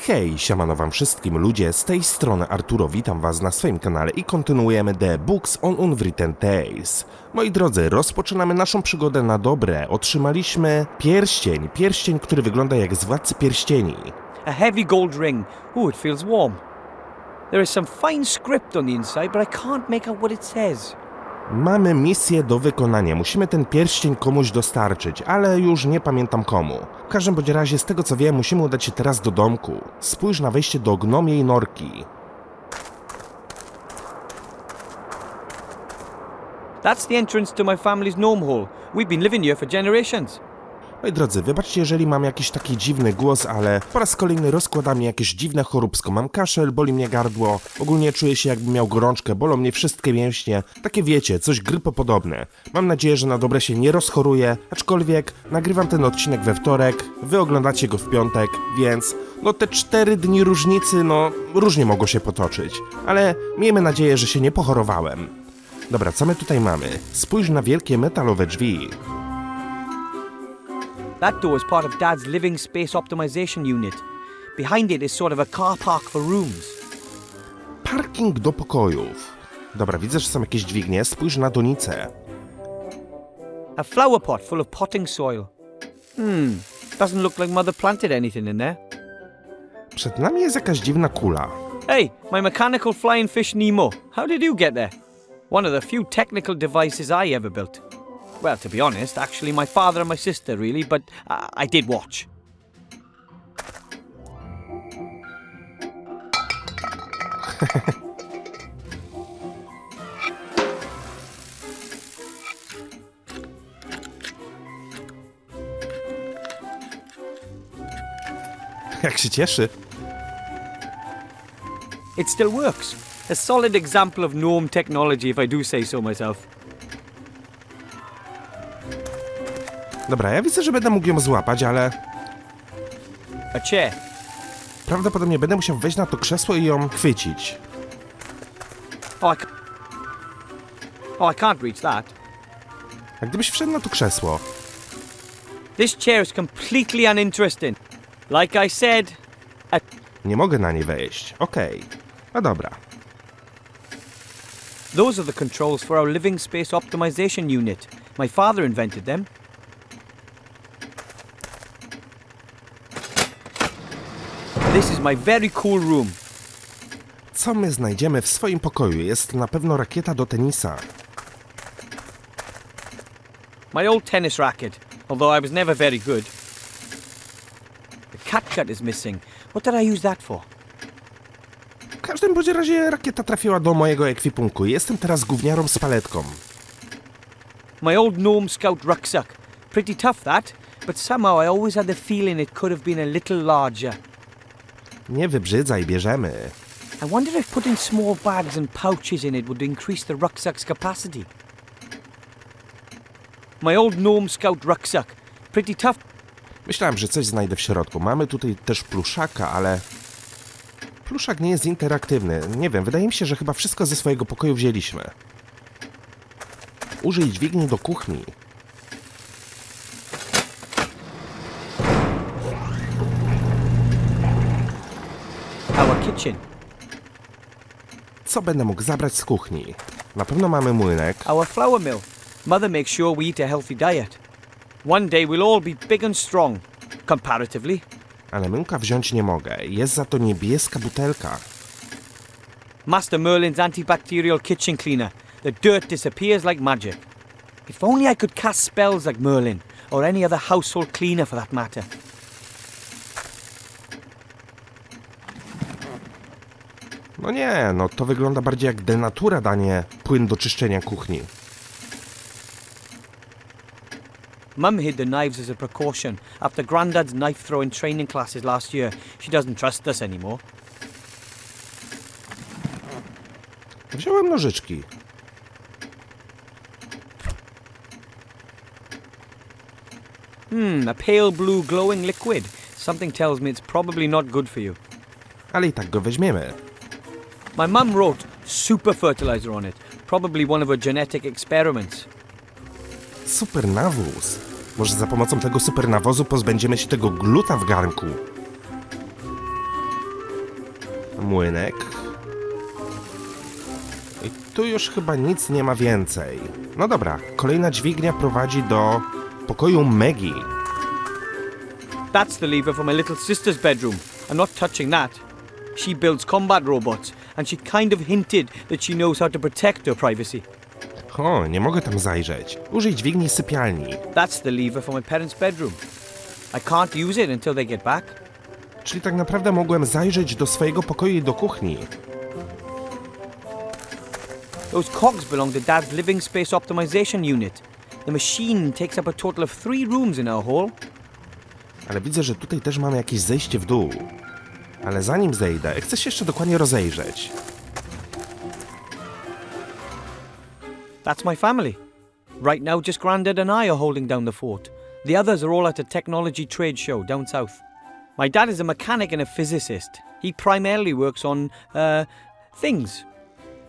Hej, siemano wam wszystkim ludzie, z tej strony Arturo, witam was na swoim kanale i kontynuujemy The Books on Unwritten Tales. Moi drodzy, rozpoczynamy naszą przygodę na dobre. Otrzymaliśmy pierścień, który wygląda jak z Władcy Pierścieni. A heavy gold ring. Ooh, it feels warm. There is some fine script on the inside, but I can't make out what it says. Mamy misję do wykonania, musimy ten pierścień komuś dostarczyć, ale już nie pamiętam komu. W każdym bądź razie, z tego co wiem, musimy udać się teraz do domku. Spójrz na wejście do gnomiej norki. That's the entrance to my family's gnome hole. We've been living here for generations. Moi drodzy, wybaczcie, jeżeli mam jakiś taki dziwny głos, ale po raz kolejny rozkłada mnie jakieś dziwne choróbsko. Mam kaszel, boli mnie gardło, ogólnie czuję się jakbym miał gorączkę, bolą mnie wszystkie mięśnie. Takie wiecie, coś grypopodobne. Mam nadzieję, że na dobre się nie rozchoruję, aczkolwiek nagrywam ten odcinek we wtorek, wy oglądacie go w piątek, więc no te 4 dni różnicy, no różnie mogło się potoczyć. Ale miejmy nadzieję, że się nie pochorowałem. Dobra, co my tutaj mamy? Spójrz na wielkie metalowe drzwi. That door is part of Dad's living space optimization unit. Behind it is sort of a car park for rooms. Parking do pokojów. Dobra, widzę, że są jakieś dźwignie. Spójrz na donicę. A flower pot full of potting soil. Doesn't look like Mother planted anything in there. Przed nami jest jakaś dziwna kula. Hey, my mechanical flying fish Nemo. How did you get there? One of the few technical devices I ever built. Well, to be honest, actually my father and my sister really, but I did watch. Jak się cieszy. It still works. A solid example of gnome technology, if I do say so myself. Dobra, ja widzę, że będę mógł ją złapać, ale A chair. prawdopodobnie będę musiał wejść na to krzesło i ją chwycić. Oh, I can't reach that. A gdybyś wszedł na to krzesło? This chair is completely uninteresting. Like I said, Nie mogę na nie wejść. Okej. No dobra. those are the controls for our living space optimization unit. My father invented them. This is my very cool room. Co my znajdziemy w swoim pokoju? Jest na pewno rakieta do tenisa. My old tennis racket, although I was never very good. The catgut is missing. What did I use that for? W każdym bądź razie rakieta trafiła do mojego ekwipunku. Jestem teraz gówniarą z paletką. My old gnome scout rucksack. Pretty tough that, but somehow I always had the feeling it could have been a little larger. Nie wybrzydzaj, bierzemy. I wonder if putting small bags and pouches in it would increase the rucksack's capacity. My old gnome scout rucksack. Pretty tough. Myślałem, że coś znajdę w środku. Mamy tutaj też pluszaka, ale pluszak nie jest interaktywny. Nie wiem, wydaje mi się, że chyba wszystko ze swojego pokoju wzięliśmy. Użyj dźwigni do kuchni. Our kitchen. Co będę mógł zabrać z kuchni? Na pewno mamy młynek. Our flour mill. Mother makes sure we eat a healthy diet. One day we'll all be big and strong. Comparatively. Ale młynka wziąć nie mogę. Jest za to niebieska butelka. Master Merlin's antibacterial kitchen cleaner. The dirt disappears like magic. If only I could cast spells like Merlin, or any other household cleaner for that matter. No nie, no to wygląda bardziej jak denatura, danie płyn do czyszczenia kuchni. Mum hid the knives as a precaution. After Grandad's knife-throwing training classes last year, she doesn't trust us anymore. Wziąłem nożyczki. A pale blue glowing liquid. Something tells me it's probably not good for you. Ale i tak go weźmiemy. My mum wrote super fertilizer on it. Probably one of her genetic experiments. Super nawóz. Może za pomocą tego super nawozu pozbędziemy się tego gluta w garnku. Młynek. I tu już chyba nic nie ma więcej. No dobra, kolejna dźwignia prowadzi do pokoju Maggie. That's the lever for my little sister's bedroom. I'm not touching that. She builds combat robots, and she kind of hinted that she knows how to protect her privacy. O, nie mogę tam zajrzeć. Użyj dźwigni z sypialni. That's the lever for my parents' bedroom. I can't use it until they get back. Czyli tak naprawdę mogłem zajrzeć do swojego pokoju i do kuchni. Those cogs belong to Dad's living space optimization unit. The machine takes up a total of 3 rooms in our hall. Ale widzę, że tutaj też mamy jakieś zejście w dół. Ale zanim zejdę, chcę się jeszcze dokładnie rozejrzeć. That's my family. Right now, just Grandad and I are holding down the fort. The others are all at a technology trade show down south. My dad is a mechanic and a physicist. He primarily works on, things.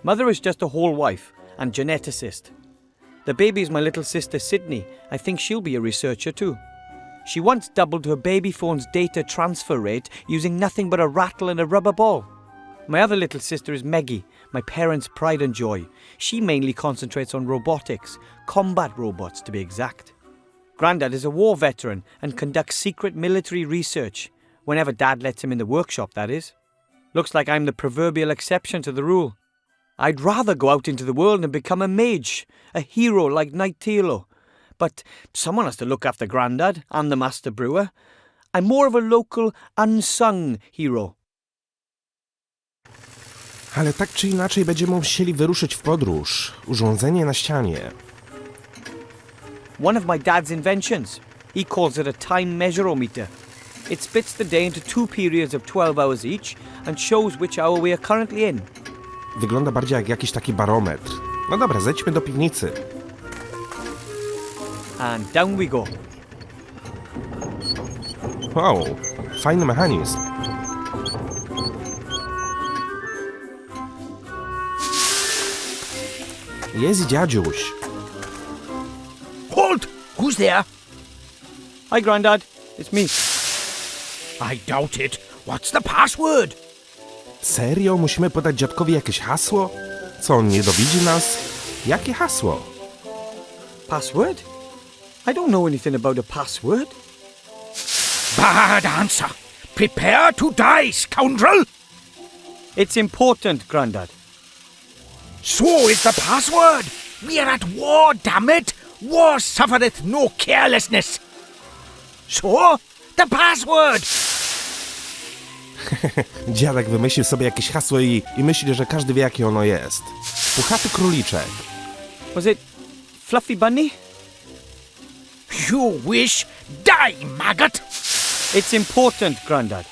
Mother is just a hall wife and geneticist. The baby is my little sister Sydney. I think she'll be a researcher too. She once doubled her baby phone's data transfer rate using nothing but a rattle and a rubber ball. My other little sister is Maggie, my parents' pride and joy. She mainly concentrates on robotics, combat robots to be exact. Grandad is a war veteran and conducts secret military research, whenever Dad lets him in the workshop, that is. Looks like I'm the proverbial exception to the rule. I'd rather go out into the world and become a mage, a hero like Knight Tilo. But someone has to look after Grandad and the master brewer. I'm more of a local, unsung hero. Ale tak czy inaczej będziemy musieli wyruszyć w podróż. Urządzenie na ścianie. One of my dad's inventions. He calls it a time measurometer. It splits the day into 2 periods of 12 hours each and shows which hour we are currently in. Wygląda bardziej jak jakiś taki barometr. No dobra, zejdźmy do piwnicy. And down we go. Wow, fajny mechanizm. Jest dziadziuś. Halt! Who's there? Hi, Grandad. It's me. I doubt it. What's the password? Serio? Musimy podać dziadkowi jakieś hasło? Co, on nie dowidzi nas? Jakie hasło? Password? I don't know anything about a password. Bad answer. Prepare to die, scoundrel! It's important, Grandad. So is the password. We're at war, damn it. War suffereth no carelessness. So, the password. Dziadek wymyślił sobie jakieś hasło i myśli, że każdy wie, jakie ono jest. Puchaty króliczek. Was it Fluffy Bunny? You wish, die, maggot. It's important, Grandad.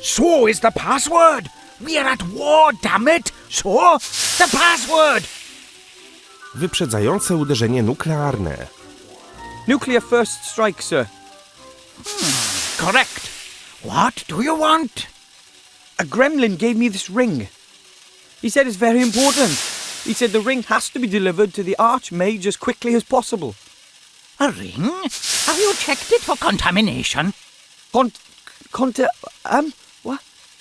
So is the password. We're at war, damn it. So, the password. Wyprzedzające uderzenie nuklearne. Nuclear first strike, sir. Correct. What do you want? A gremlin gave me this ring. He said it's very important. He said the ring has to be delivered to the Archmage as quickly as possible. A ring? Have you checked it for contamination? What?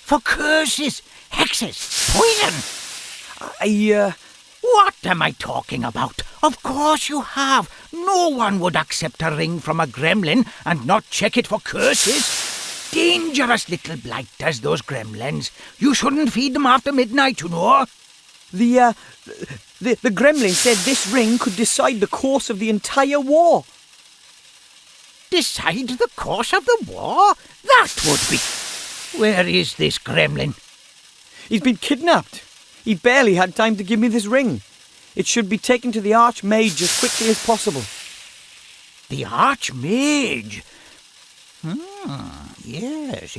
For curses, hexes, poison? What am I talking about? Of course you have. No one would accept a ring from a gremlin and not check it for curses. Dangerous little blighters, those gremlins. You shouldn't feed them after midnight, you know. The gremlin said this ring could decide the course of the entire war. Decide the course of the war? That would be... Where is this gremlin? He's been kidnapped. He barely had time to give me this ring. It should be taken to the Archmage as quickly as possible. The Archmage? Yes.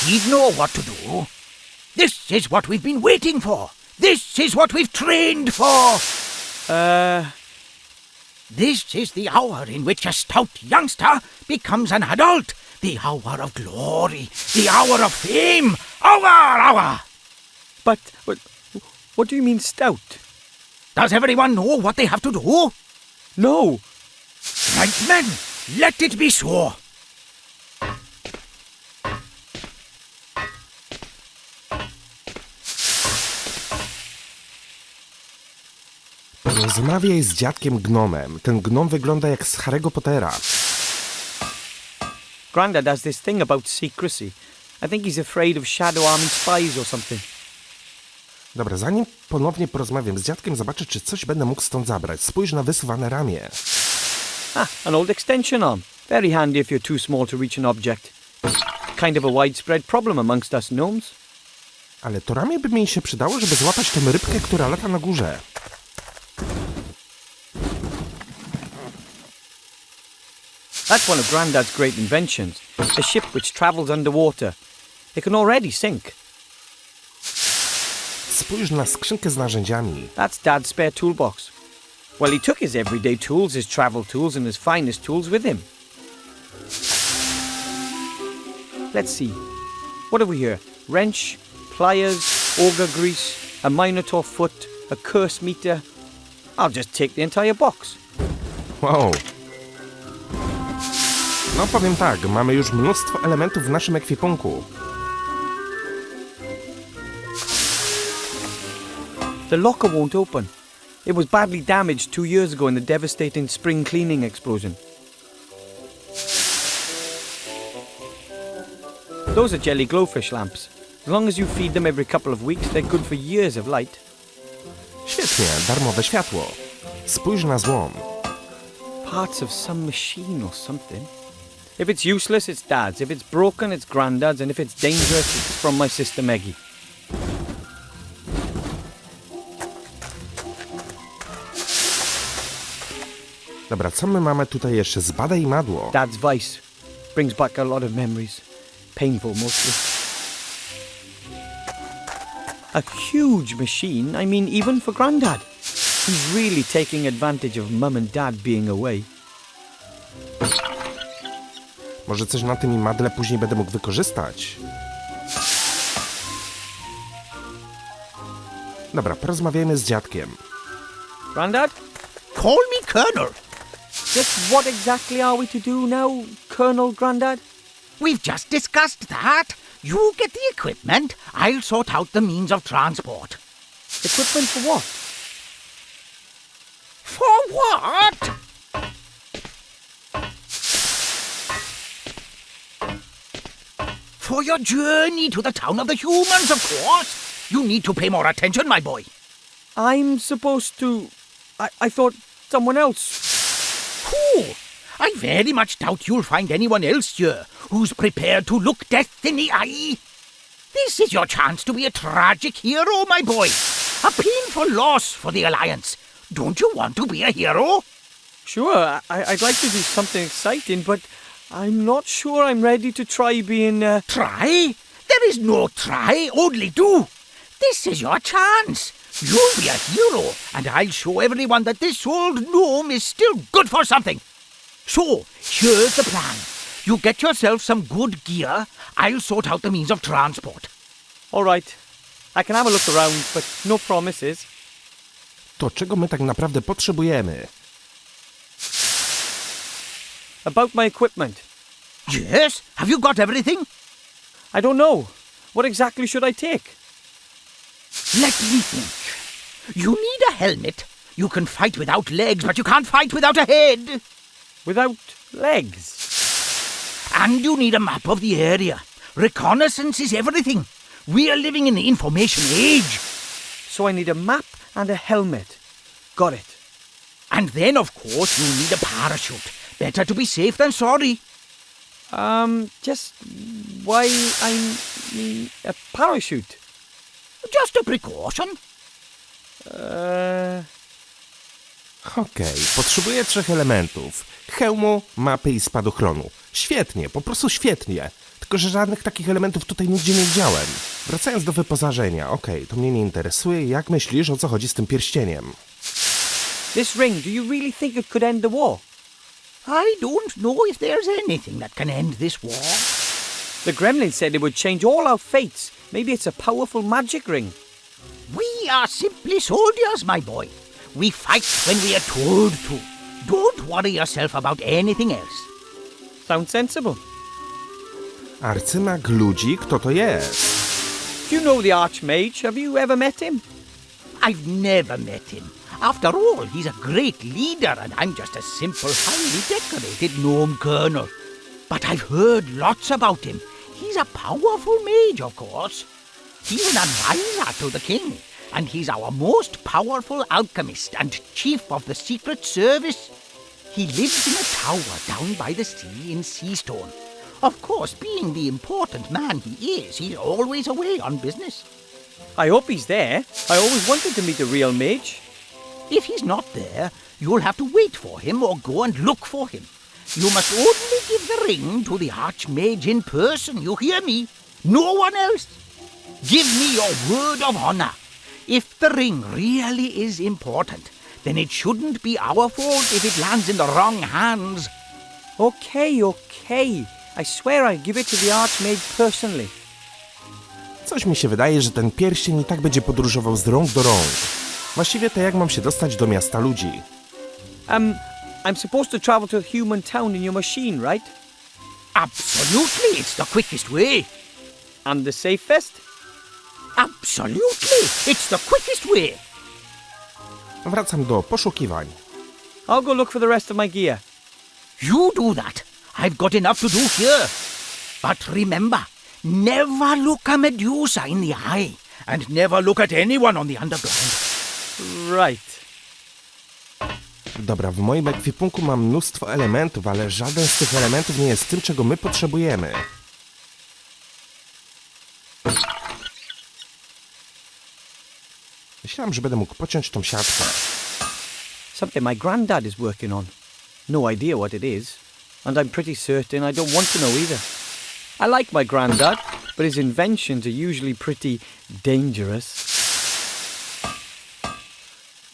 He'd know what to do. This is what we've been waiting for. This is what we've trained for. This is the hour in which a stout youngster becomes an adult. The hour of glory. The hour of fame. Hour! But what do you mean stout? Does everyone know what they have to do? No. Right, men, let it be so. Porozmawiaj z dziadkiem Gnomem. Ten gnom wygląda jak z Harry'ego Pottera. Grandad has this thing about secrecy. I think he's afraid of Shadow Army spies or something. Dobra, zanim ponownie porozmawiam z dziadkiem, zobaczę, czy coś będę mógł stąd zabrać. Spójrz na wysuwane ramię. An old extension arm. Very handy if you're too small to reach an object. Kind of a widespread problem amongst us gnomes. Ale to ramię by mi się przydało, żeby złapać tę rybkę, która lata na górze. That's one of Grandad's great inventions. A ship which travels underwater. It can already sink. Spójrz na skrzynkę z narzędziami. That's Dad's spare toolbox. Well, he took his everyday tools, his travel tools, and his finest tools with him. Let's see. What have we here? Wrench, pliers, auger grease, a minotaur foot, a curse meter. I'll just take the entire box. Wow. No powiem tak, mamy już mnóstwo elementów w naszym ekwipunku. The locker won't open. It was badly damaged 2 years ago in the devastating spring cleaning explosion. Those are jelly glowfish lamps. As long as you feed them every couple of weeks, they're good for years of light. Świetnie, darmowe światło. Spójrz na złom. Parts of some machine or something. If it's useless, it's Dad's. If it's broken, it's Grandad's. And if it's dangerous, it's from my sister Maggie. Dobra, co my mamy tutaj jeszcze? Zbadaj madło. Dad's vice. Brings back a lot of memories. Painful mostly. A huge machine, I mean even for Grandad. He's really taking advantage of Mum and Dad being away. Może coś na tym madle później będę mógł wykorzystać. Dobra, porozmawiajmy z dziadkiem. Grandad? Call me Colonel. Just what exactly are we to do now, Colonel Grandad? We've just discussed that. You get the equipment, I'll sort out the means of transport. Equipment for what? For what? For your journey to the town of the humans, of course. You need to pay more attention, my boy. I'm supposed to... I thought someone else... Who? I very much doubt you'll find anyone else here who's prepared to look death in the eye. This is your chance to be a tragic hero, my boy. A painful loss for the Alliance. Don't you want to be a hero? Sure, I'd like to do something exciting, but I'm not sure I'm ready to try being... Try? There is no try, only do. This is your chance. You'll be a hero, and I'll show everyone that this old gnome is still good for something. So, here's the plan. You get yourself some good gear, I'll sort out the means of transport. All right, I can have a look around, but no promises. To, czego my tak naprawdę potrzebujemy? About my equipment. Yes? Have you got everything? I don't know. What exactly should I take? Let me think. You need a helmet. You can fight without legs, but you can't fight without a head. Without legs? And you need a map of the area. Reconnaissance is everything. We are living in the information age. So I need a map and a helmet. Got it. And then, of course, you need a parachute. Better to be safe than sorry. Just why I need a parachute? Just a precaution. Okej, potrzebuję 3 elementów. Hełmu, mapy i spadochronu. Świetnie, po prostu świetnie. Tylko że żadnych takich elementów tutaj nigdzie nie widziałem. Wracając do wyposażenia, okej, to mnie nie interesuje. Jak myślisz, o co chodzi z tym pierścieniem? This ring, do you really think it could end the war? I don't know if there's anything that can end this war. The gremlin said it would change all our fates. Maybe it's a powerful magic ring. We are simply soldiers, my boy. We fight when we are told to. Don't worry yourself about anything else. Sounds sensible. Arcymag ludzi? Kto to jest? Do you know the Archmage? Have you ever met him? I've never met him. After all, he's a great leader and I'm just a simple, highly decorated gnome colonel. But I've heard lots about him. He's a powerful mage, of course. He's an advisor to the king, and he's our most powerful alchemist and chief of the Secret Service. He lives in a tower down by the sea in Seastone. Of course, being the important man he is, he's always away on business. I hope he's there. I always wanted to meet a real mage. If he's not there, you'll have to wait for him or go and look for him. You must only give the ring to the Archmage in person, you hear me? No one else. Give me your word of honor. If the ring really is important, then it shouldn't be our fault if it lands in the wrong hands. Okay. I swear I'll give it to the Archmage personally. Coś mi się wydaje, że ten pierścień i tak będzie podróżował z rąk do rąk. Właściwie to jak mam się dostać do miasta ludzi? I'm supposed to travel to a human town in your machine, right? Absolutely, it's the quickest way. And the safest? Absolutely, it's the quickest way. Wracam do poszukiwań. I'll go look for the rest of my gear. You do that. I've got enough to do here. But remember, never look a Medusa in the eye. And never look at anyone on the underground. Right. Dobra, w moim ekwipunku mam mnóstwo elementów, ale żaden z tych elementów nie jest tym, czego my potrzebujemy. Myślałem, że będę mógł pociąć tą siatkę. Something my granddad is working on. No idea what it is. And I'm pretty certain I don't want to know either. I like my granddad, but his inventions are usually pretty dangerous.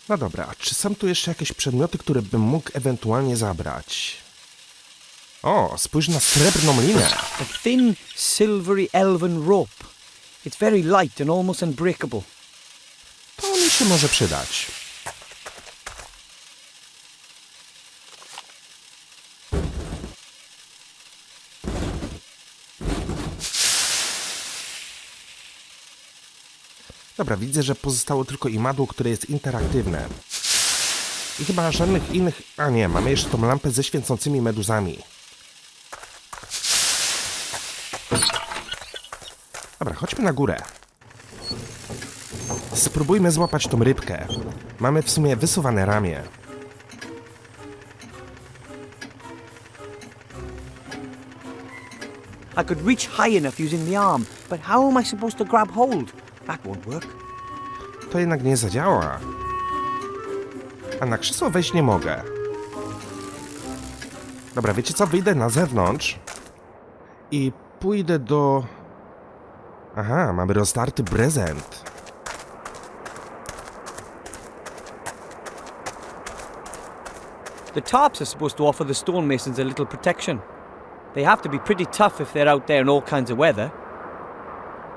No dobra, a czy są tu jeszcze jakieś przedmioty, które bym mógł ewentualnie zabrać? O, spójrz na srebrną linę. A thin, silvery elven rope. It's very light and almost unbreakable. To mi się może przydać. Dobra, widzę, że pozostało tylko imadło, które jest interaktywne. I chyba żadnych innych... A nie, mamy jeszcze tą lampę ze świecącymi meduzami. Dobra, chodźmy na górę. Spróbujmy złapać tą rybkę. Mamy w sumie wysuwane ramię. I could reach high enough using the arm, but how am I supposed to grab hold? That won't work. To jednak nie zadziała. A na krzesło wejść nie mogę. Dobra, wiecie co? Wyjdę na zewnątrz i pójdę do... Aha, mamy rozdarty prezent. The tarps are supposed to offer the stonemasons a little protection. They have to be pretty tough if they're out there in all kinds of weather.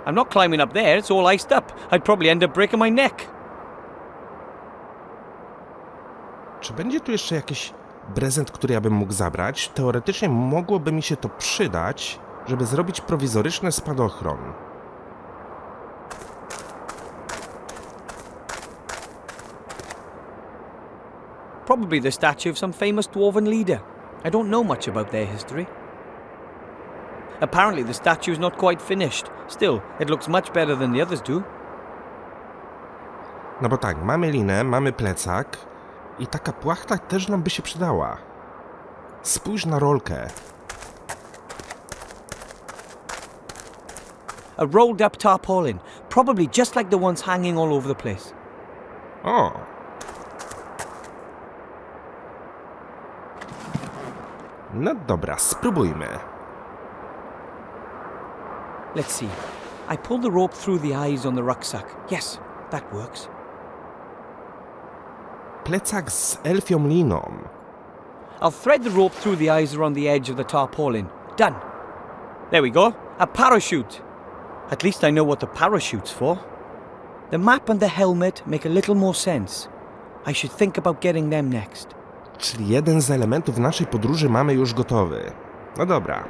I'm not climbing up there, it's all iced up. I'd probably end up breaking my neck. Czy będzie tu jeszcze jakiś prezent, który ja bym mógł zabrać? Teoretycznie mogłoby mi się to przydać, żeby zrobić prowizoryczny spadochron. Probably the statue of some famous dwarven leader. I don't know much about their history. Apparently the statue is not quite finished. Still, it looks much better than the others do. No bo tak, mamy linę, mamy plecak i taka płachta też nam by się przydała. Spójrz na rolkę. A rolled up tarpaulin, probably just like the ones hanging all over the place. O! No dobra, spróbujmy. Let's see. I pull the rope through the eyes on the rucksack. Yes, that works. Plecak z elfią liną. I'll thread the rope through the eyes around the edge of the tarpaulin. Done. There we go. A parachute. At least I know what the parachute's for. The map and the helmet make a little more sense. I should think about getting them next. Czyli jeden z elementów naszej podróży mamy już gotowy. No dobra.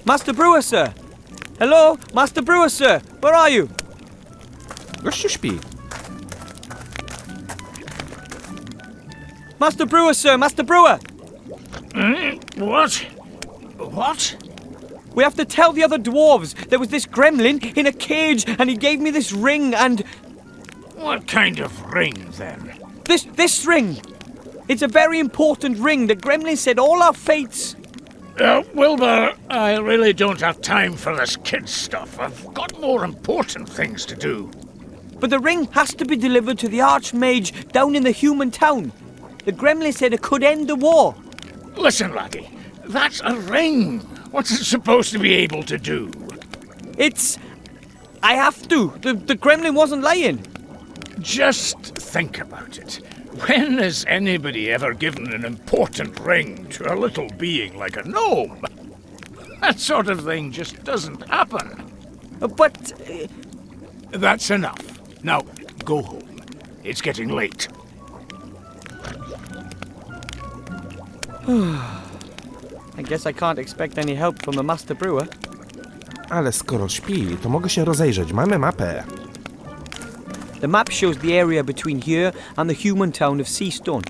Master Brewer, sir! Hello? Master Brewer, sir! Where are you? Gościu śpi. Master Brewer, sir! Master Brewer! What? What? We have to tell the other dwarves there was this gremlin in a cage and he gave me this ring and... What kind of ring, then? This ring! It's a very important ring. The gremlin said all our fates... Wilbur, I really don't have time for this kid stuff. I've got more important things to do. But the ring has to be delivered to the Archmage down in the human town. The gremlin said it could end the war. Listen, laddie, that's a ring. What's it supposed to be able to do? It's... I have to. The gremlin wasn't lying. Just think about it. When has anybody ever given an important ring to a little being like a gnome? That sort of thing just doesn't happen. But... That's enough. Now, go home. It's getting late. I guess I can't expect any help from the Master Brewer. Ale skoro śpi, to mogę się rozejrzeć. Mamy mapę. The map shows the area between here and the human town of Seastone.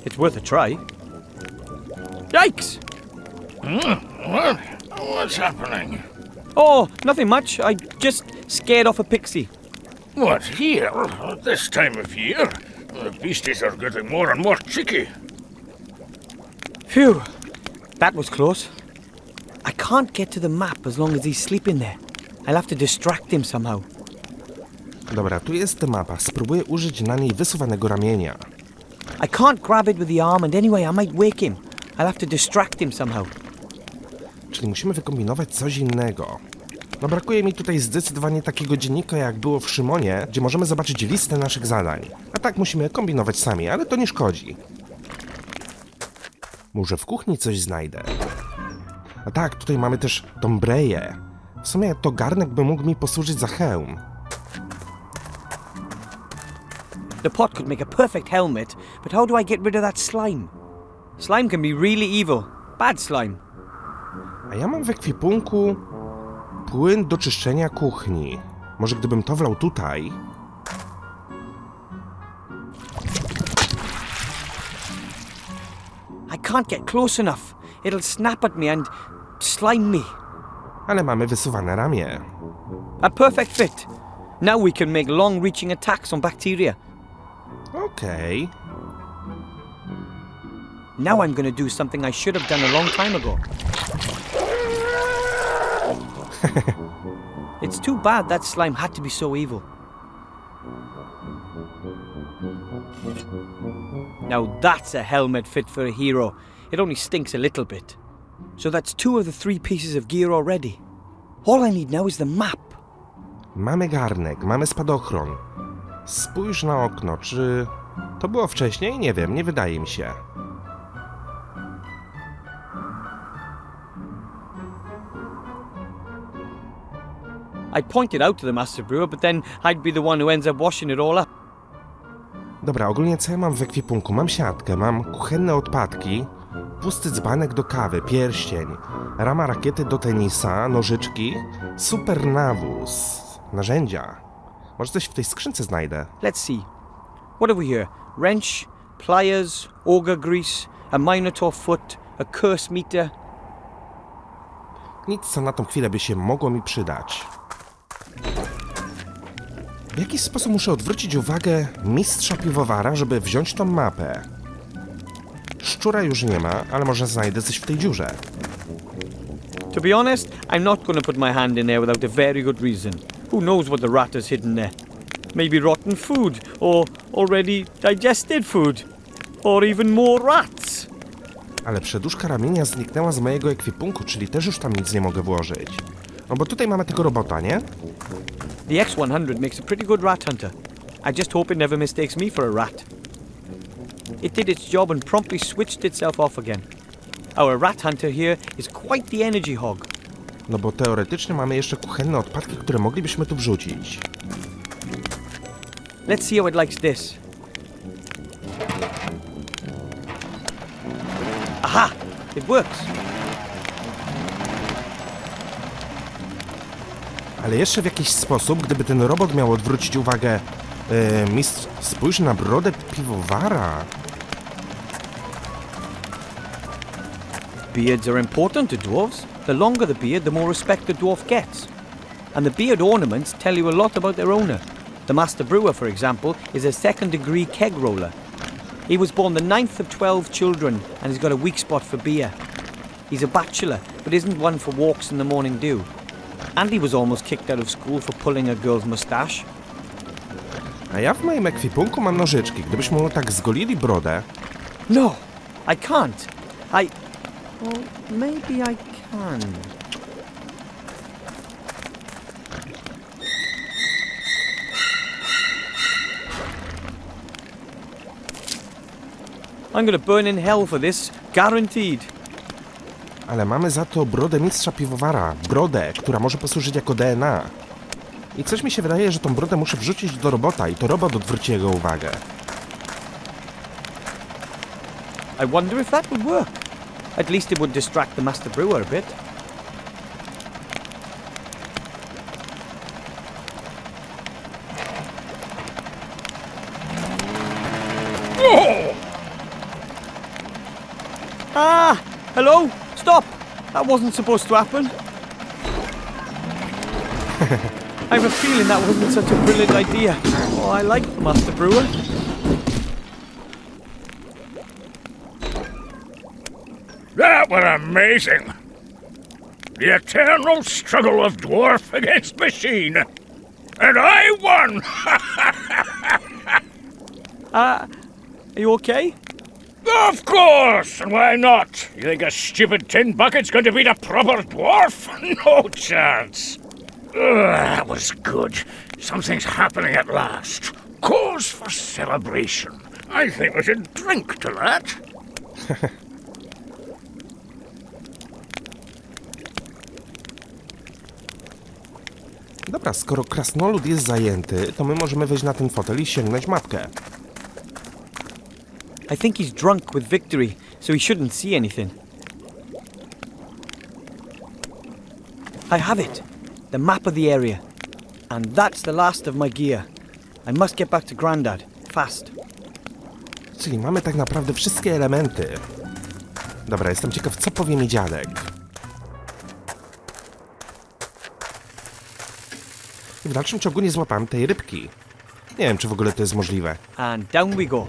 It's worth a try. Yikes! What's happening? Oh, nothing much. I just scared off a pixie. What, here? At this time of year? The beasties are getting more and more cheeky. Phew, that was close. I can't get to the map as long as he's sleeping there. I'll have to distract him somehow. Dobra, tu jest mapa. Spróbuję użyć na niej wysuwanego ramienia. I can't grab it with the arm and anyway I might wake him. I'll have to distract him somehow. Czyli musimy wykombinować coś innego. No brakuje mi tutaj zdecydowanie takiego dziennika, jak było w Szymonie, gdzie możemy zobaczyć listę naszych zadań. A tak musimy kombinować sami, ale to nie szkodzi. Może w kuchni coś znajdę. A tak, tutaj mamy też tą breję. W sumie to garnek by mógł mi posłużyć za hełm. The pot could make a perfect helmet, but how do I get rid of that slime? Slime can be really evil. Bad slime. A ja mam w ekwipunku płyn do czyszczenia kuchni. Może gdybym to wlał tutaj... I can't get close enough. It'll snap at me and slime me. Ale mamy wysuwane ramię. A perfect fit. Now we can make long-reaching attacks on bacteria. Okej. Now I'm gonna do something I should have done a long time ago. It's too bad that slime had to be so evil. Now that's a helmet fit for a hero. It only stinks a little bit. So that's 2 of the 3 pieces of gear already. All I need now is the map. Mamy garnek, mamy spadochron. Spójrz na okno, czy to było wcześniej? Nie wiem, nie wydaje mi się. I pointed out to the Master Brewer, but then I'd be the one who ends up washing it all up. Dobra, ogólnie co ja mam w ekwipunku? Mam siatkę, mam kuchenne odpadki, pusty dzbanek do kawy, pierścień, rama rakiety do tenisa, nożyczki, super nawóz, narzędzia. Może coś w tej skrzynce znajdę. Let's see. What have we here? Wrench, pliers, auger grease, a minotaur foot, a curse meter. Nic, co na tą chwilę by się mogło mi przydać. W jakiś sposób muszę odwrócić uwagę mistrza piwowara, żeby wziąć tą mapę. Szczura już nie ma, ale może znajdę coś w tej dziurze. To be honest, I'm not going to put my hand in there without a very good reason. Who knows what the rat has hidden there? Maybe rotten food, or already digested food, or even more rats. Ale przeduszka ramienia zniknęła z mojego ekwipunku, czyli też już tam nic nie mogę włożyć. No bo tutaj mamy tego robota, nie? The X-100 makes a pretty good rat hunter. I just hope it never mistakes me for a rat. It did its job and promptly switched itself off again. Our rat hunter here is quite the energy hog. No bo teoretycznie mamy jeszcze kuchenne odpadki, które moglibyśmy tu wrzucić. Let's see how it likes this. Aha! It works. Ale jeszcze w jakiś sposób, gdyby ten robot miał odwrócić uwagę... mistrz, spójrz na brodę piwowara. Beards are important to dwarves. The longer the beard, the more respect the dwarf gets. And the beard ornaments tell you a lot about their owner. The master brewer, for example, is a second-degree keg roller. He was born the 9th of 12 children and he's got a weak spot for beer. He's a bachelor, but isn't one for walks in the morning dew. And he was almost kicked out of school for pulling a girl's moustache. A ja w moim ekwipunku mam nożyczki. Gdybyśmy mu tak zgolili brodę... No, I can't. Well, maybe I can. I'm gonna burn in hell for this, guaranteed. Ale mamy za to brodę mistrza piwowara. Brodę, która może posłużyć jako DNA. I coś mi się wydaje, że tą brodę muszę wrzucić do robota i to robot odwróci jego uwagę. I wonder if that would work. At least it would distract the master brewer a bit. Ah! Hello? Stop! That wasn't supposed to happen. I have a feeling that wasn't such a brilliant idea. Oh, I like Master Brewer. That was amazing. The eternal struggle of dwarf against machine. And I won! Are you okay? Of course! And why not? You think a stupid tin bucket's going to beat a proper dwarf? No chance. That was good. Something's happening at last. Cause for celebration. I think we should drink to that. Dobra, skoro krasnolud jest zajęty, to my możemy wejść na ten fotel i sięgnąć mapkę. I think he's drunk with victory, so he shouldn't see anything. I have it. The map of the area. And that's the last of my gear. I must get back to Grandad. Fast. Czyli mamy tak naprawdę wszystkie elementy. Dobra, jestem ciekaw, co powie mi dziadek. I w dalszym ciągu nie złapałem tej rybki. Nie wiem, czy w ogóle to jest możliwe. And down we go.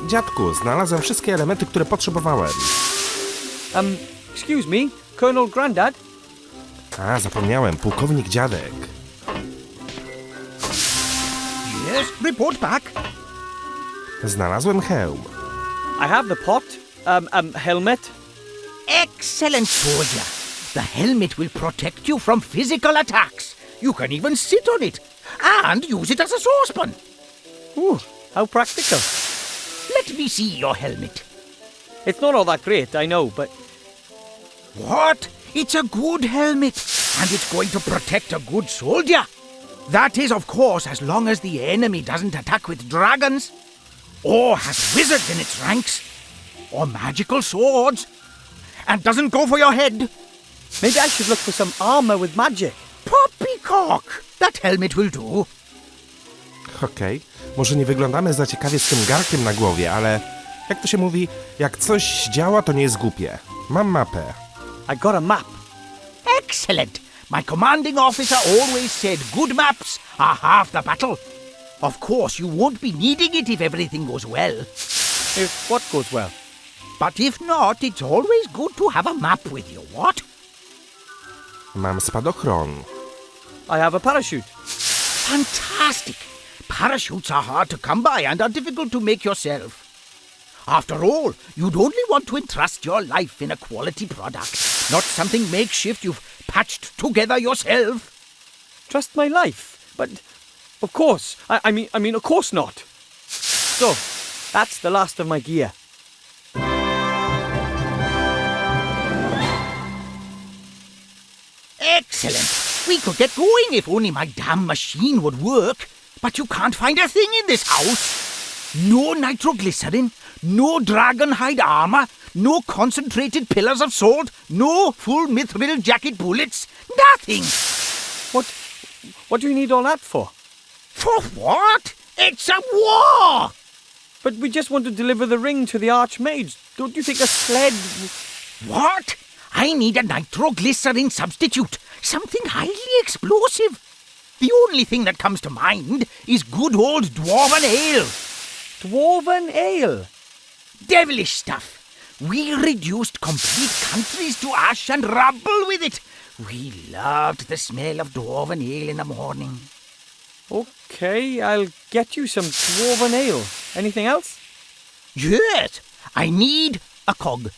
Dziadku, znalazłem wszystkie elementy, które potrzebowałem. Excuse me, Colonel Grandad? A, zapomniałem, pułkownik dziadek. Yes, report back. Znalazłem hełm. I have the pot, helmet. Excellent, soldier. The helmet will protect you from physical attacks. You can even sit on it and use it as a saucepan. Ooh, how practical. Let me see your helmet. It's not all that great, I know, but What? It's a good helmet, and it's going to protect a good soldier. That is, of course, as long as the enemy doesn't attack with dragons, or has wizards in its ranks, or magical swords, and doesn't go for your head. maybe I should look for some armor with magic. Poppycock! That helmet will do. Okej, może nie wyglądamy za ciekawie z tym garkiem na głowie, ale jak to się mówi, jak coś działa, to nie jest głupie. Mam mapę. I got a map. Excellent! My commanding officer always said good maps are half the battle. Of course, you won't be needing it if everything goes well. If what goes well? But if not, it's always good to have a map with you, what? Mam spadochron. I have a parachute. Fantastic! Parachutes are hard to come by and are difficult to make yourself. After all, you'd only want to entrust your life in a quality product, not something makeshift you've patched together yourself. Trust my life, but of course, I mean, of course not. So, that's the last of my gear. Excellent! We could get going if only my damn machine would work. But you can't find a thing in this house. No nitroglycerin, no dragonhide armor, no concentrated pillars of salt, no full mithril jacket bullets, nothing. What do you need all that for? For what? It's a war! But we just want to deliver the ring to the Archmage. Don't you think a sled... What? I need a nitroglycerin substitute, something highly explosive. The only thing that comes to mind is good old dwarven ale. Dwarven ale? Devilish stuff. We reduced complete countries to ash and rubble with it. We loved the smell of dwarven ale in the morning. Okay, I'll get you some dwarven ale. Anything else? Yes, I need a cog.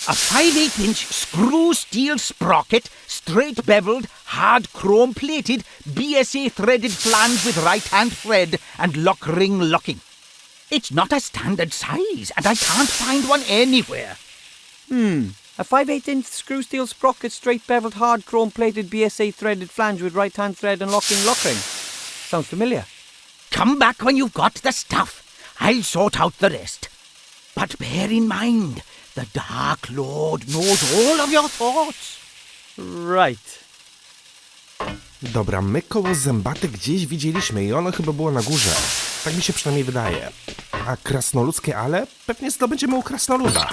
A 5/8-inch screw steel sprocket, straight beveled, hard chrome plated, BSA threaded flange with right hand thread and lock ring locking. It's not a standard size, and I can't find one anywhere. A 5/8-inch screw steel sprocket, straight beveled, hard chrome plated, BSA threaded flange with right hand thread and locking lock ring. Sounds familiar. Come back when you've got the stuff. I'll sort out the rest. But bear in mind, the Dark Lord knows all of your thoughts. Right. Dobra, my koło zębate gdzieś widzieliśmy i ono chyba było na górze. Tak mi się przynajmniej wydaje. A krasnoludzkie ale? Pewnie zdobędziemy u krasnoluda.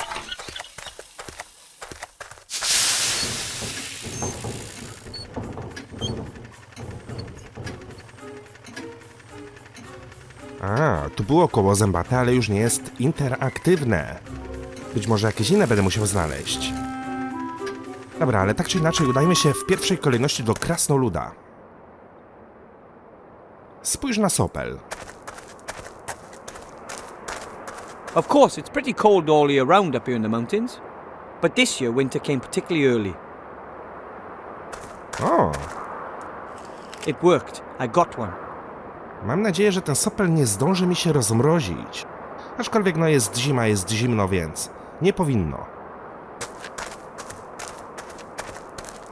A, tu było koło zębate, ale już nie jest interaktywne. Być może jakieś inne będę musiał znaleźć. Dobra, ale tak czy inaczej udajmy się w pierwszej kolejności do krasnoluda. Spójrz na sopel. Of course, it's pretty cold all year round up here in the mountains. But this year, winter came particularly early. O, It worked. I got one. mam nadzieję, że ten sopel nie zdąży mi się rozmrozić. Aczkolwiek no jest zima, jest zimno, więc nie powinno.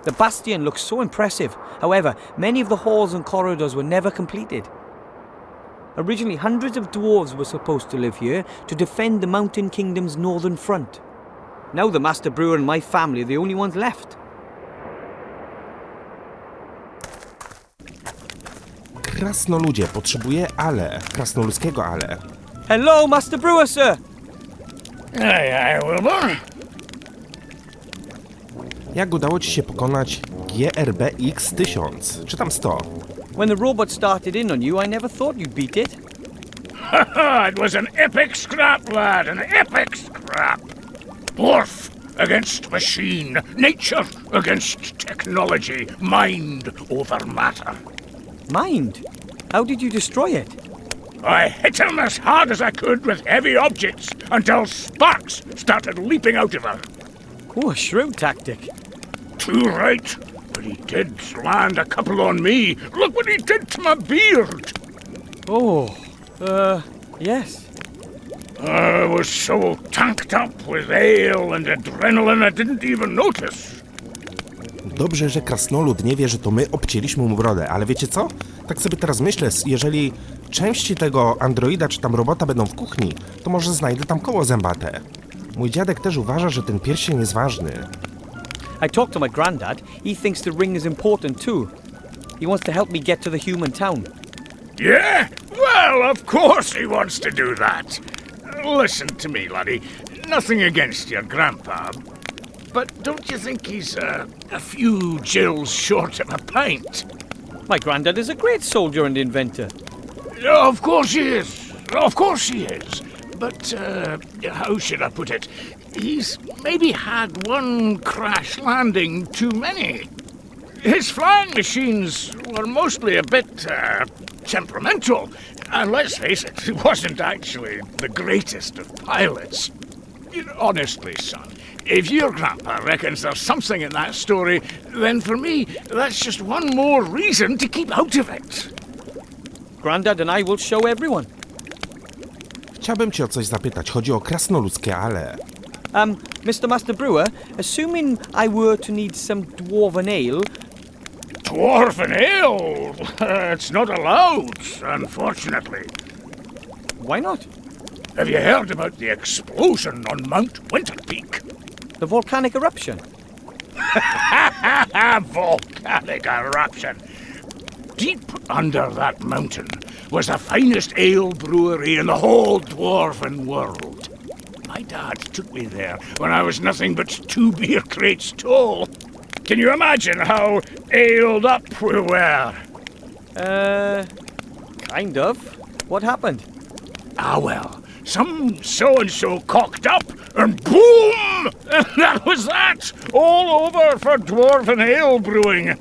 The bastion looks so impressive. However, many of the halls and corridors were never completed. Originally, hundreds of dwarves were supposed to live here to defend the Mountain Kingdom's northern front. Now the Master Brewer and my family are the only ones left. Krasnoludzie, potrzebuję ale. Krasnoludzkiego ale. Hello, Master Brewer, sir! Aye, Wilbur. Jak udało ci się pokonać GRBX 1000? Czy tam 100? When the robot started in on you, I never thought you'd beat it. It was an epic scrap, lad, an epic scrap. Dwarf against machine, nature against technology, mind over matter. Mind? How did you destroy it? I hit him as hard as I could with heavy objects until sparks started leaping out of him. Oh, a shrewd tactic. Too right, but he did land a couple on me. Look what he did to my beard. Oh, yes. I was so tanked up with ale and adrenaline I didn't even notice. Dobrze, że krasnolud nie wie, że to my obcięliśmy mu brodę, ale wiecie co? Tak sobie teraz myślę, jeżeli części tego androida czy tam robota będą w kuchni, to może znajdę tam koło zębate. Mój dziadek też uważa, że ten pierścień jest ważny. I talked to my granddad. He thinks the ring is important too. He wants to help me get to the human town. Yeah? Well, of course he wants to do that. Listen to me, laddie. Nothing against your grandpa, but don't you think he's a few Jills short of a pint? My granddad is a great soldier and inventor. Of course he is. Of course he is. But, how should I put it? He's maybe had one crash landing too many. His flying machines were mostly a bit, temperamental. And let's face it, he wasn't actually the greatest of pilots. Honestly, son, if your grandpa reckons there's something in that story, then for me, that's just one more reason to keep out of it. Granddad and I will show everyone. Chciałbym cię o coś zapytać. Chodzi o krasnoludzkie ale. Mr. Master Brewer, assuming I were to need some dwarven ale... Dwarven ale? It's not allowed, unfortunately. Why not? Have you heard about the explosion on Mount Winter Peak? The volcanic eruption? Volcanic eruption. Deep under that mountain was the finest ale brewery in the whole dwarven world. My dad took me there when I was nothing but 2 beer crates tall. Can you imagine how aled up we were? Kind of. What happened? Ah, well, some so-and-so cocked up, and boom! That was that! All over for dwarven ale brewing.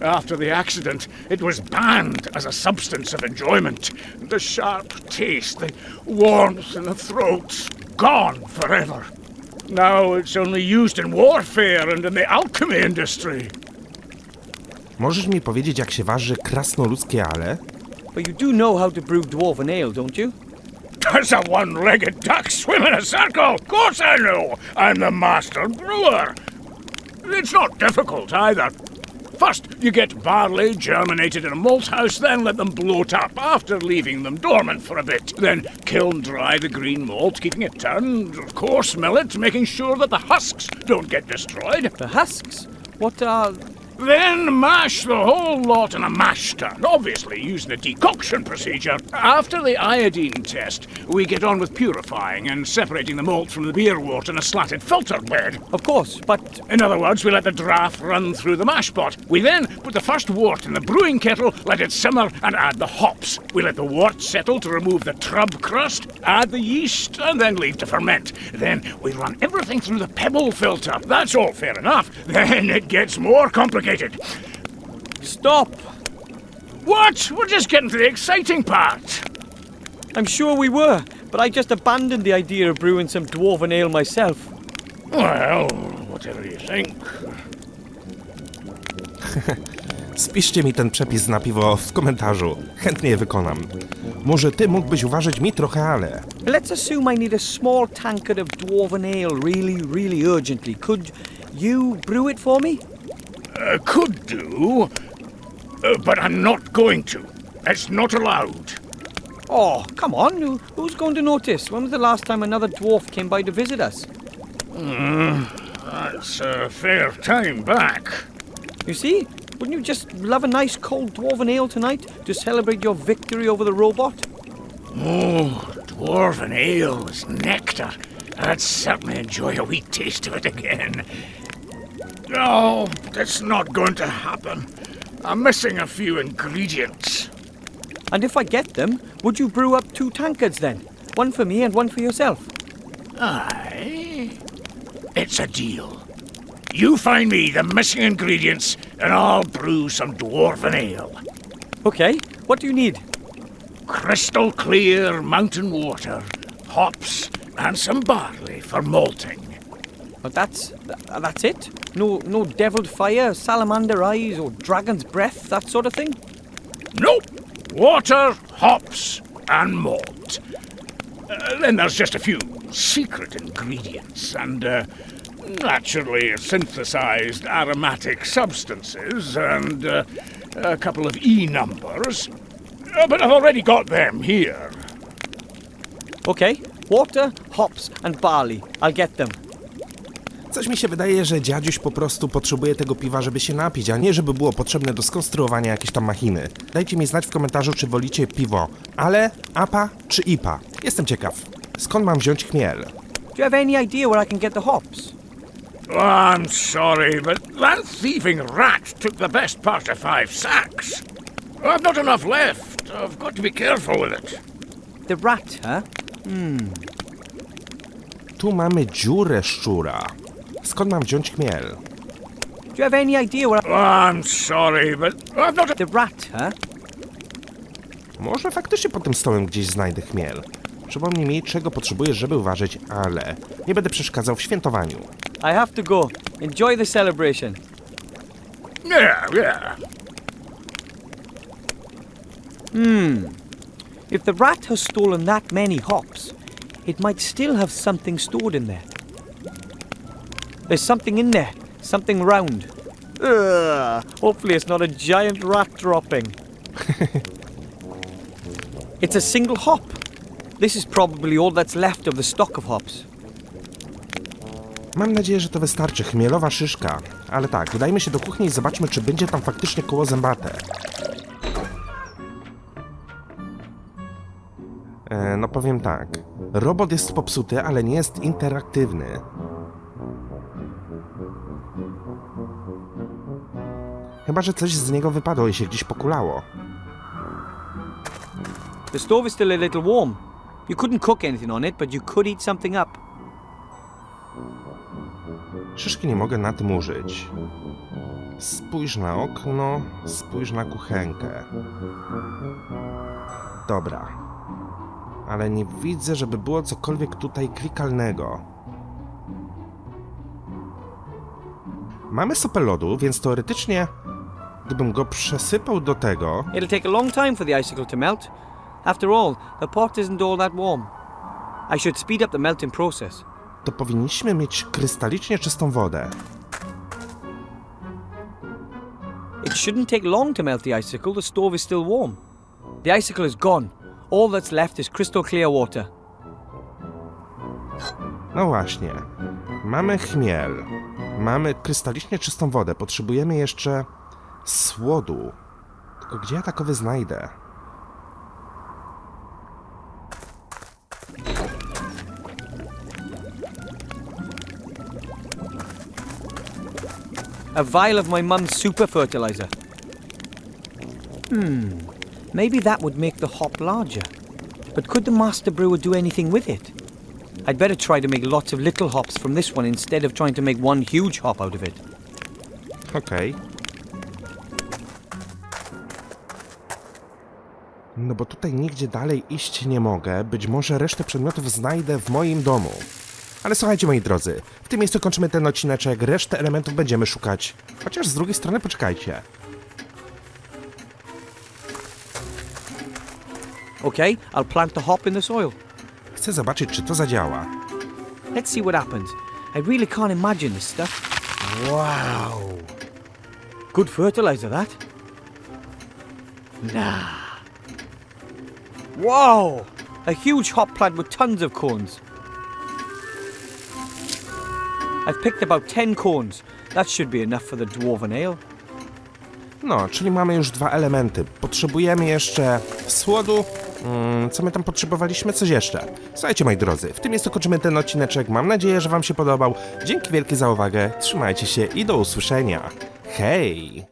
After the accident, it was banned as a substance of enjoyment. The sharp taste, the warmth in the throat, gone forever. Now it's only used in warfare and in the alchemy industry. Możesz mi powiedzieć, jak się waży krasnoludzkie ale? But you do know how to brew dwarven ale, don't you? Does a one-legged duck swim in a circle? Of course I know. I'm the master brewer. It's not difficult either. First, you get barley germinated in a malt house, then let them bloat up after leaving them dormant for a bit. Then kiln dry the green malt, keeping it turned. Of course, mill it, making sure that the husks don't get destroyed. The husks? What are... Then mash the whole lot in a mash tun, obviously using the decoction procedure. After the iodine test, we get on with purifying and separating the malt from the beer wort in a slatted filter bed. Of course, but... In other words, we let the draft run through the mash pot. We then put the first wort in the brewing kettle, let it simmer, and add the hops. We let the wort settle to remove the trub crust, add the yeast, and then leave to ferment. Then we run everything through the pebble filter. That's all fair enough. Then it gets more complicated. Stop! What? We're just getting to the exciting part. I'm sure we were, but I just abandoned the idea of brewing some dwarven ale myself. Well, whatever you think. Spiszcie mi ten przepis na piwo w komentarzu. Chętnie je wykonam. Może ty mógłbyś uważać mi trochę ale. Let's assume I need a small tankard of dwarven ale really urgently. Could you brew it for me? Could do, but I'm not going to. It's not allowed. Oh, come on. Who's going to notice? When was the last time another dwarf came by to visit us? That's a fair time back. You see? Wouldn't you just love a nice cold dwarven ale tonight to celebrate your victory over the robot? Oh, dwarven ale is nectar. I'd certainly enjoy a wee taste of it again. No, that's not going to happen. I'm missing a few ingredients. And if I get them, would you brew up 2 tankards then? One for me and one for yourself. Aye. It's a deal. You find me the missing ingredients, and I'll brew some dwarven ale. Okay, what do you need? Crystal clear mountain water, hops, and some barley for malting. But that's it? No deviled fire, salamander eyes, or dragon's breath, that sort of thing? Nope. Water, hops, and malt. Then there's just a few secret ingredients and naturally synthesized aromatic substances and a couple of E numbers. But I've already got them here. Okay, water, hops, and barley. I'll get them. Coś mi się wydaje, że dziadziuś po prostu potrzebuje tego piwa, żeby się napić, a nie żeby było potrzebne do skonstruowania jakiejś tam machiny. Dajcie mi znać w komentarzu, czy wolicie piwo ale, APA czy IPA. Jestem ciekaw. Skąd mam wziąć chmiel? Do you have any idea where I can get the hops? Oh, I'm sorry, but that thieving rat took the best part of 5 sacks. I've not enough left. I've got to be careful with it. The rat, huh? Tu mamy dziurę szczura. Skąd mam wziąć chmiel? Do you have any idea where Oh, I'm sorry, but I've not... The rat, huh? Może faktycznie pod tym stołem gdzieś znajdę chmiel. Przypomnij mi, czego potrzebujesz, żeby uważać, ale nie będę przeszkadzał w świętowaniu. I have to go. Enjoy the celebration. Yeah. If the rat has stolen that many hops, it might still have something stored in there. There's something in there. Something round. Hopefully it's not a giant rat dropping. It's a single hop. This is probably all that's left of the stock of hops. Mam nadzieję, że to wystarczy. Chmielowa szyszka. Ale tak, udajmy się do kuchni i zobaczmy, czy będzie tam faktycznie koło zębate. No powiem tak. Robot jest popsuty, ale nie jest interaktywny. Chyba że coś z niego wypadło i się gdzieś pokulało. The stove is still a little warm. You couldn't cook anything on it, but you could eat something up. Szyszki nie mogę na tym użyć. Spójrz na okno, spójrz na kuchenkę. Dobra. Ale nie widzę, żeby było cokolwiek tutaj klikalnego. Mamy sopę lodu, więc teoretycznie, gdybym go przesypał do tego... It'll take a long time for the icicle to melt. After all, the pot isn't all that warm. I should speed up the melting process. to powinniśmy mieć krystalicznie czystą wodę. It shouldn't take long to melt the icicle. The stove is still warm. The icicle is gone. All that's left is crystal clear water. No właśnie. Mamy chmiel. Mamy krystalicznie czystą wodę. Potrzebujemy jeszcze słodu. Tylko gdzie ja takowy znajdę? A vial of my mum's super fertilizer. Maybe that would make the hop larger. But could the master brewer do anything with it? I'd better try to make lots of little hops from this one instead of trying to make one huge hop out of it. Okej. No bo tutaj nigdzie dalej iść nie mogę. Być może resztę przedmiotów znajdę w moim domu. Ale słuchajcie, moi drodzy, w tym miejscu kończymy ten odcineczek, resztę elementów będziemy szukać. Chociaż z drugiej strony poczekajcie. Okay, I'll plant the hop in the soil. Chcę zobaczyć, czy to zadziała. Let's see what happens. I really can't imagine this stuff. Wow. Good fertilizer, that. Nah. Wow! A huge hop plant with tons of cones. I've picked about 10 cones. That should be enough for the dwarven ale. No, czyli mamy już dwa elementy. Potrzebujemy jeszcze słodu. Co my tam potrzebowaliśmy? Coś jeszcze. Słuchajcie, moi drodzy, w tym miejscu kończymy ten odcineczek. Mam nadzieję, że wam się podobał. Dzięki wielkie za uwagę. Trzymajcie się i do usłyszenia. Hej!